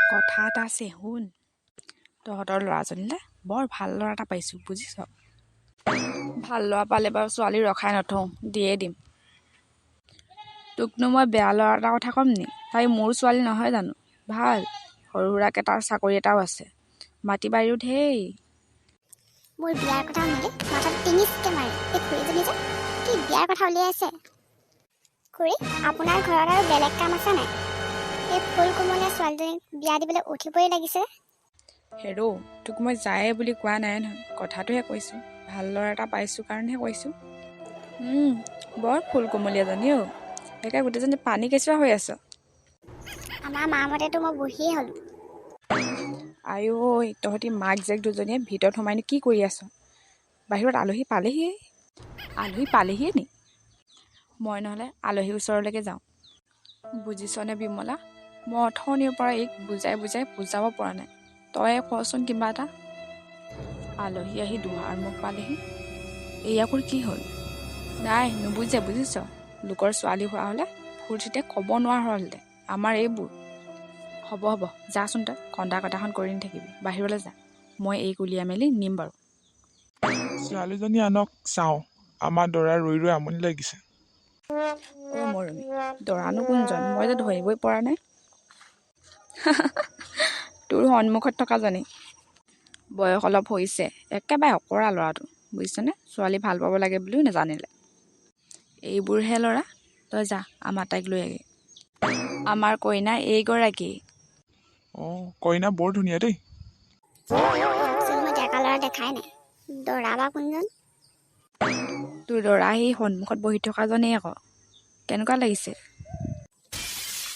কথা এটা আছে শুন, তহঁতৰ ল'ৰাজনীলৈ বৰ ভাল ল'ৰা এটা পাইছোঁ বুজিছ। ভাল ল'ৰা পালে বাৰু ছোৱালী ৰখাই নথওঁ, দিয়ে দিম। তোকনো মই বেয়া ল'ৰা এটাৰ কথা ক'ম নি? তাই মোৰ ছোৱালী নহয় জানো? ভাল সৰু সুৰাকৈ তাৰ চাকৰি এটাও আছে, মাটি বাৰীও ঢেৰ। মোৰ বিয়াৰ কথা শুনিলে মাথাটো টিঙিচকৈ মাৰে। এই খুৰীজনী যে কি বিয়াৰ কথা উলিয়াই আছে। খুৰী, আপোনাৰ ঘৰত আৰু বেলেগ কাম আছে নাই? এই ফুল কোমলীয়া ছোৱালীজনীক বিয়া দিবলৈ উঠিবই লাগিছে। হেৰৌ, তোক মই যায়ে বুলি কোৱা নাই নহয়, কথাটোহে কৈছোঁ। ভাল ল'ৰা এটা পাইছোঁ কাৰণেহে কৈছোঁ। বৰ ফুল কোমলীয়াজনী অ', একে গোটেইজনী পানী কেঁচুৱা হৈ আছ। আমাৰ মামতেতো মই বুঢ়ীয়ে হ'লো। আই ঐ, তহঁতি মাক জীয়েক দুজনীয়ে ভিতৰত সোমাইনো কি কৰি আছ? বাহিৰত আলহী পালেহিয়ে নি? মই নহ'লে আলহীৰ ওচৰলৈকে যাওঁ। বুজিছনে বিমলা, মই অথনিৰ পৰা এইক বুজাই বুজাব পৰা নাই। তয়ে কচোন কিবা এটা। আলহী আহি দুৱাৰ মুখ পালেহি, এইয়াকৈ কি হ'ল? নাই নুবুজে বুজিছ। লোকৰ ছোৱালী হোৱা হ'লে ফূৰ্তিতে ক'ব নোৱাৰা হ'লহেঁতেন আমাৰ এইবোৰ। হ'ব যাচোন, তই কন্দা কটাখন কৰি নাথাকিবি, বাহিৰলৈ যা। মই এইক উলিয়াই মেলি নিম বাৰু। ছোৱালীজনী আনক চাওঁ, আমাৰ দৰাই ৰৈ ৰৈ আমনি লাগিছে। ঐ মৰমী, দৰানো কোনজন? মই যে ধৰিবই পৰা নাই। তোৰ সন্মুখত থকাজনী। বয়স অলপ হৈছে, একেবাৰে অকৰা ল'ৰাটো বুজিছনে। ছোৱালী ভাল পাব লাগে বুলিও নাজানিলে। এইবোৰহে ল'ৰা। তই যা আমাৰ তাইক লৈ আগে। আমাৰ কইনা এইগৰাকী। অঁ, কইনা বৰ ধুনীয়া দেই। মই ডেকা ল'ৰা দেখাই নাই, দৰা বা কোনজন? তোৰ দৰা সেই সন্মুখত বহি থকাজনেই আকৌ। কেনেকুৱা লাগিছে?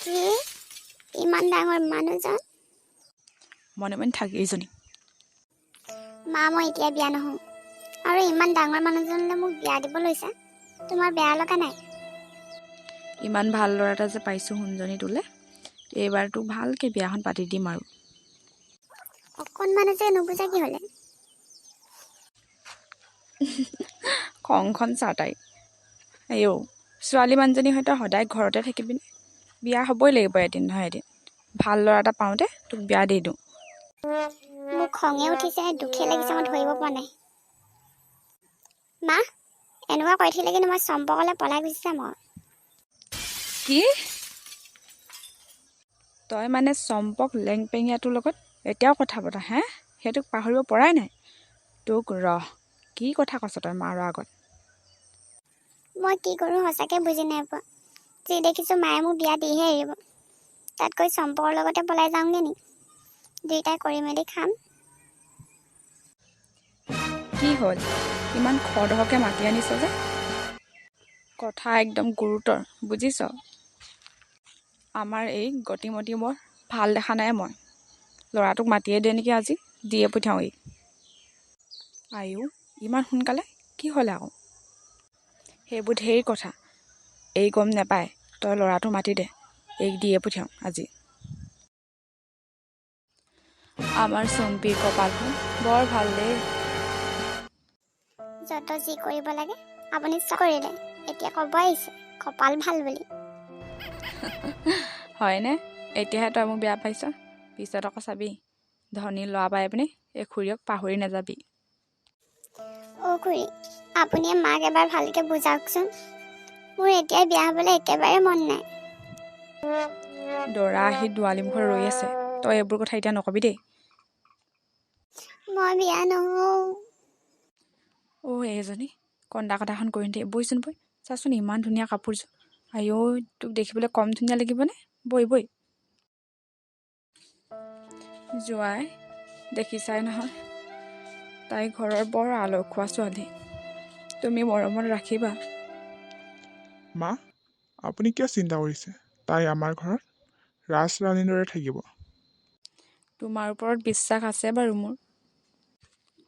কি ইমান ডাঙৰ মানুহজন? মনে মনে থাক এইজনী। মা, মই এতিয়া বিয়া নহওঁ, আৰু ইমান ডাঙৰ মানুহজনলৈ মোক বিয়া দিব লৈছা, তোমাৰ বেয়া লগা নাই? ইমান ভাল ল'ৰা এটা যে পাইছোঁ শুনজনী তোলে, এইবাৰ তোক ভালকৈ বিয়াখন পাতি দিম আৰু। অকণমানে যে নুবুজা কি হ'লে? খংখন চা তাই। আইঔ, ছোৱালী মানুহজনী হয়তো সদায় ঘৰতে থাকিবিনে? বিয়া হ'বই লাগিব এদিন নহয় এদিন। ভাল ল'ৰা এটা পাওঁতে তোক বিয়া দি দিওঁ। মোৰ খঙে উঠিছে, দুখে লাগিছে, মই ধৰিব পৰা নাই। মা, এনেকুৱা কৈ থাকিলে কিন্তু মই চম্পকলৈ পলাই গুচি যাম আৰু। কি? তই মানে চম্পক লেংপেঙীয়াটোৰ লগত এতিয়াও কথা পতা হে? সেইটোক পাহৰিব পৰাই নাই? তোক কি কথা কৈছ তই মাৰৰ আগত? মই কি কৰোঁ সঁচাকৈ বুজি নাই পোৱা। যি দেখিছোঁ মায়ে মোক বিয়া দিহে এৰিব। তাতকৈ চম্পকৰ লগতে পলাই যাওঁগৈ নি? দুয়োটাই কৰি মেলি খাম। কি হ'ল? ইমান খৰধৰকৈ মাতি আনিছ যে? কথা একদম গুৰুতৰ বুজিছ। আমাৰ এই গতিমতি বৰ ভাল দেখা নাই মই। ল'ৰাটোক মাতিয়ে দে নেকি আজি, দিয়ে পঠিয়াওঁ এই। আইও, ইমান সোনকালে কি হ'ল আকৌ? সেইবোৰ ঢেৰ কথা, এই গম নাপায়। তই ল'ৰাটো মাতি দে, এইক দিয়ে পঠিয়াওঁ আজি। আমাৰ চম্পীৰ কপালখন বৰ ভাল দেই। যত যি কৰিব লাগে আপুনি কৰিলে, এতিয়া ক'ব আহিছে কপাল ভাল বুলি। হয়নে? এতিয়াহে তই মোক বেয়া পাইছ, পিছত আকৌ চাবি ধনী ল'ৰা পাই পিনি এই খুৰীয়ক পাহৰি নাযাবি। অ' খুৰী, আপুনিয়ে মাক এবাৰ ভালকৈ বুজাওকচোন। মোৰ এতিয়াই বিয়া হ'বলৈ একেবাৰে মন নাই। দৰা আহি দুৱালি মুখত ৰৈ আছে, তই এইবোৰ কথা এতিয়া নকবি দেই। মই বিয়া নহওঁ। অ' এইজনী কন্দা কটাখন কৰি নাথাকিবি, বৈচোন বৈ। চাচোন ইমান ধুনীয়া কাপোৰযোৰ। আইঔ, তোক দেখিবলৈ কম ধুনীয়া লাগিবনে? বৈ। জোঁৱাই, দেখিছাই নহয়, তাই ঘৰৰ বৰ আলসুৱা ছোৱালী। তুমি মৰমত ৰাখিবা। মা, আপুনি কিয় চিন্তা কৰিছে? তাই আমাৰ ঘৰত ৰাজৰাণীৰ দৰে থাকিব। তোমাৰ ওপৰত বিশ্বাস আছে বাৰু মোৰ।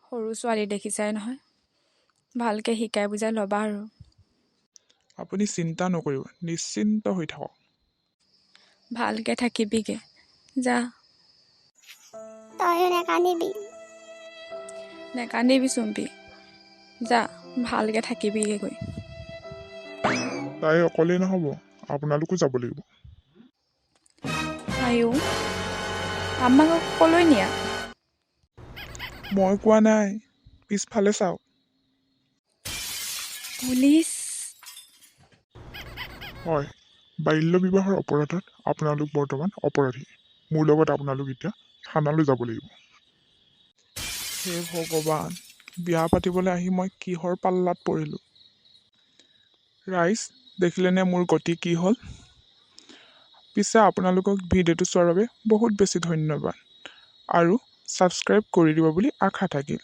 সৰু ছোৱালী দেখিছাই নহয়, ভালকৈ শিকাই বুজাই ল'বা আৰু। আপুনি চিন্তা নকৰিব, নিশ্চিন্ত হৈ থাকক। ভালকৈ থাকিবিগে, যা। তইও নেকান্দিবি। নেকান্দিবি চুম্পী, যা ভালকৈ থাকিবিগে গৈ। তাই অকলেই নহ'ব, আপোনালোকো যাব লাগিব। আইও, আমাক কলৈ নিয়া? মই কোৱা নাই, পিছফালে চাওক। পুলিচ? হয়, বাল্য বিবাহৰ অপৰাধত আপোনালোক বৰ্তমান অপৰাধী। মোৰ লগত আপোনালোক এতিয়া থানালৈ যাব লাগিব। হে ভগৱান, বিয়া পাতিবলৈ আহি মই কিহৰ পাল্লাত পৰিলোঁ। ৰাইজ, দেখিলেনে মোৰ গতি কি হ'ল? পিছে আপোনালোকক ভিডিঅ'টো চোৱাৰ বাবে বহুত বেছি ধন্যবাদ আৰু ছাবস্ক্ৰাইব কৰি দিব বুলি আশা থাকিল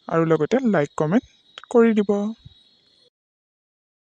আৰু লগতে লাইক কমেণ্ট কৰি দিব।